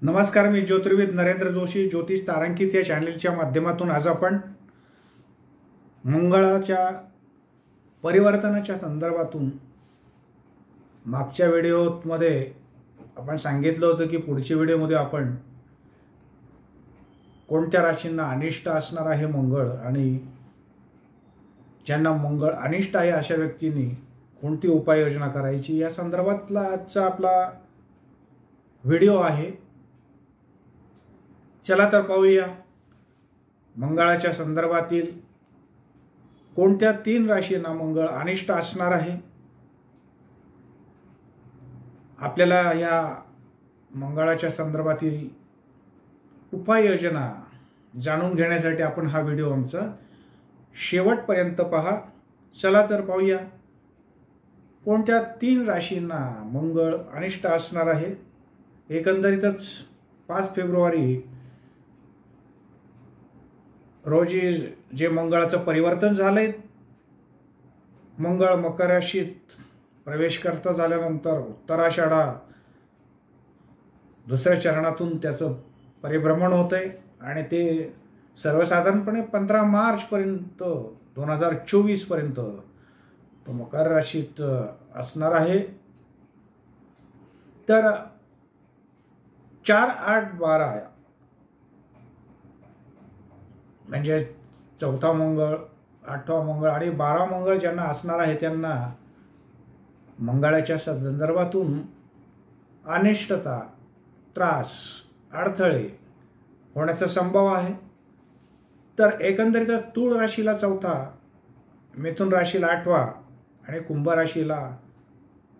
नमस्कार, मी ज्योतिर्विद नरेंद्र जोशी ज्योतिष तारांकित या चॅनलच्या माध्यमातून आज आपण मंगळाच्या परिवर्तनाच्या संदर्भातून मागच्या व्हिडिओमध्ये आपण सांगितलं होतं की पुढच्या व्हिडिओमध्ये आपण कोणत्या राशींना अनिष्ट असणार आहे मंगळ आणि ज्यांना मंगळ अनिष्ट आहे अशा व्यक्तींनी कोणती उपाययोजना करायची या संदर्भातला आजचा आपला व्हिडिओ आहे। चला तर पाहूया मंगळाच्या संदर्भातील कोणत्या 3 राशींना मंगळ अनिष्ट असणार आहे। आपल्याला या मंगळाच्या संदर्भातील उपाययोजना जाणून घेण्यासाठी आपण हा व्हिडिओ आमचा शेवटपर्यंत पहा। चला तर पाहूया कोणत्या 3 राशींना मंगळ अनिष्ट असणार आहे। एकंदरीतच 5 फेब्रुवारी रोजी जे मंगळाचं परिवर्तन झालंय, मंगळ मकर राशीत प्रवेश करता झाल्यानंतर उत्तराषाढा दुसऱ्या चरणातून त्याचं परिभ्रमण होतंय आणि ते सर्वसाधारणपणे 15 मार्च पर्यंत 2024 पर्यंत तो मकर राशीत असणार आहे। तर 4, 8, 12 म्हणजे 4था मंगळ, 8वा मंगळ आणि 12 मंगळ ज्यांना असणार आहे त्यांना मंगळाच्या संदर्भातून अनिष्टता, त्रास, अडथळे होण्याचा संभव आहे। तर एकंदरीत तुळ राशीला 4था, मिथुन राशीला 8वा आणि कुंभ राशीला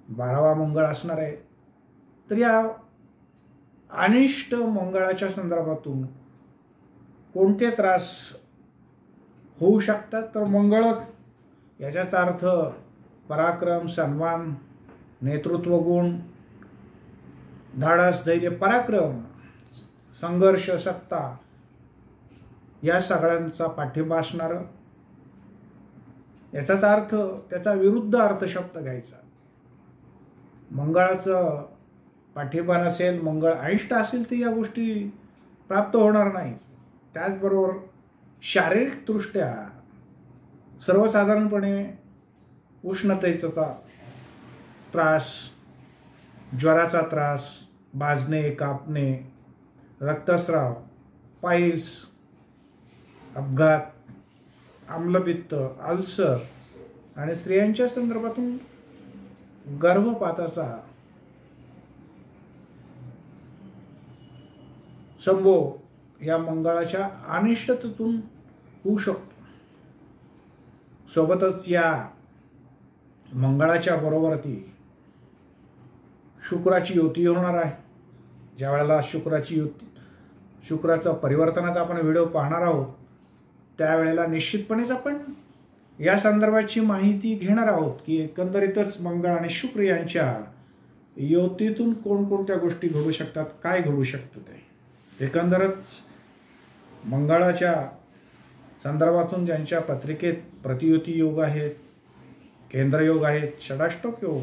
12वा मंगळ असणार आहे। तर या अनिष्ट मंगळाच्या संदर्भातून कोणते त्रास होऊ शकतात, तर मंगळ याचाच अर्थ पराक्रम, सन्मान, नेतृत्व गुण, धाडस, धैर्य, पराक्रम, संघर्ष, सत्ता या सगळ्यांचा पाठिंबा असणार। याचाच अर्थ त्याचा विरुद्ध अर्थ शब्द घ्यायचा। मंगळाचं पाठिंबा नसेल, मंगळ अनिष्ट असेल तर या गोष्टी प्राप्त होणार नाहीत। त्याचबरोबर शारीरिकदृष्ट्या सर्वसाधारणपणे उष्णतेचा त्रास, ज्वराचा त्रास, भाजणे, कापणे, रक्तस्राव, पाईल्स, अपघात, आम्लपित्त, अल्सर आणि स्त्रियांच्या संदर्भातून गर्भपाताचा संभव या मंगळाच्या अनिष्टतेतून होऊ शकतो। सोबतच या मंगळाच्या बरोबरती शुक्राची युती होणार आहे। ज्या वेळेला शुक्राचा परिवर्तनाचा आपण व्हिडिओ पाहणार आहोत त्यावेळेला निश्चितपणेच आपण या संदर्भाची माहिती घेणार आहोत की एकंदरीतच मंगळ आणि शुक्र यांच्या युतीतून कोणकोणत्या गोष्टी घडू शकतात, काय घडू शकतं ते। एकंदरच मंगळाच्या संदर्भातून ज्यांच्या पत्रिकेत प्रतियुती योग आहेत, केंद्र योग आहेत, षडाष्टक योग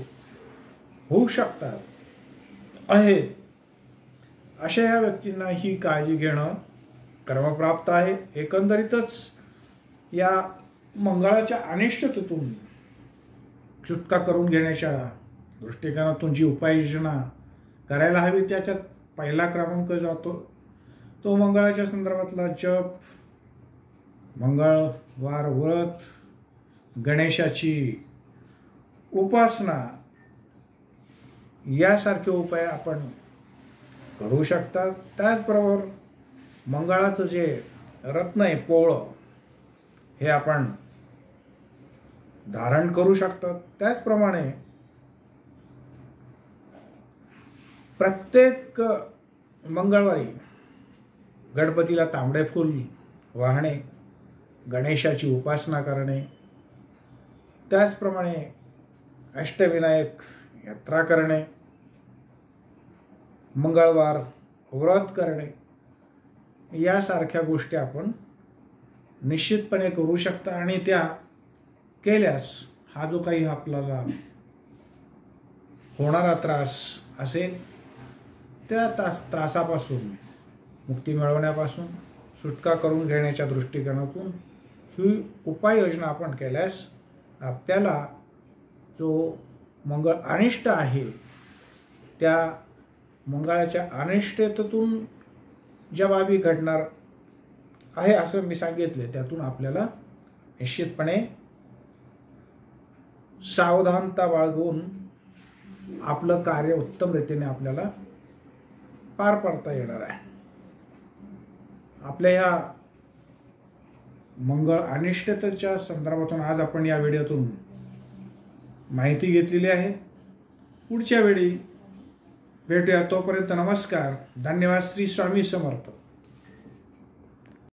होऊ शकतात आहेत, अशा या व्यक्तींना ही काळजी घेणं कर्मप्राप्त आहे। एकंदरीतच या मंगळाच्या अनिष्टतेतून सुटका करून घेण्याच्या दृष्टिकोनातून जी उपाययोजना करायला हवी त्याच्यात पहिला क्रमांक जातो तो मंगळाच्या संदर्भातला जप, मंगळवार व्रत, गणेशाची उपासना यासारखे उपाय आपण करू शकतात। त्याचबरोबर मंगळाचं जे रत्न आहे पोळं हे आपण धारण करू शकतात। त्याचप्रमाणे प्रत्येक मंगळवारी गणपतीला तांबडे फूल वाहणे, गणेशाची उपासना करणे, त्याचप्रमाणे अष्टविनायक यात्रा करणे, मंगळवार व्रत करणे यासारख्या गोष्टी आपण निश्चितपणे करू शकता आणि त्या केल्यास हा जो काही आपल्याला होणारा त्रास असेल त्या त्रासापासून मुक्ती मिळवण्यापासून सुटका करून घेण्याच्या दृष्टिकोनातून ही उपाययोजना आपण केल्यास आपल्याला जो मंगळ अनिष्ट आहे त्या मंगळाच्या अनिष्टतेतून ज्या बाबी घडणार आहे असं मी सांगितले त्यातून आपल्याला निश्चितपणे सावधानता बाळगून आपलं कार्य उत्तम रीतीने आपल्याला पार पाडता येणार आहे. आपल्या या मंगळ अनिष्टतेच्या संदर्भातून आज आपण या व्हिडिओतून माहिती घेतलेली आहे. पुढच्या वेळी भेटूया. तोपर्यंत नमस्कार. धन्यवाद. श्री स्वामी समर्थ.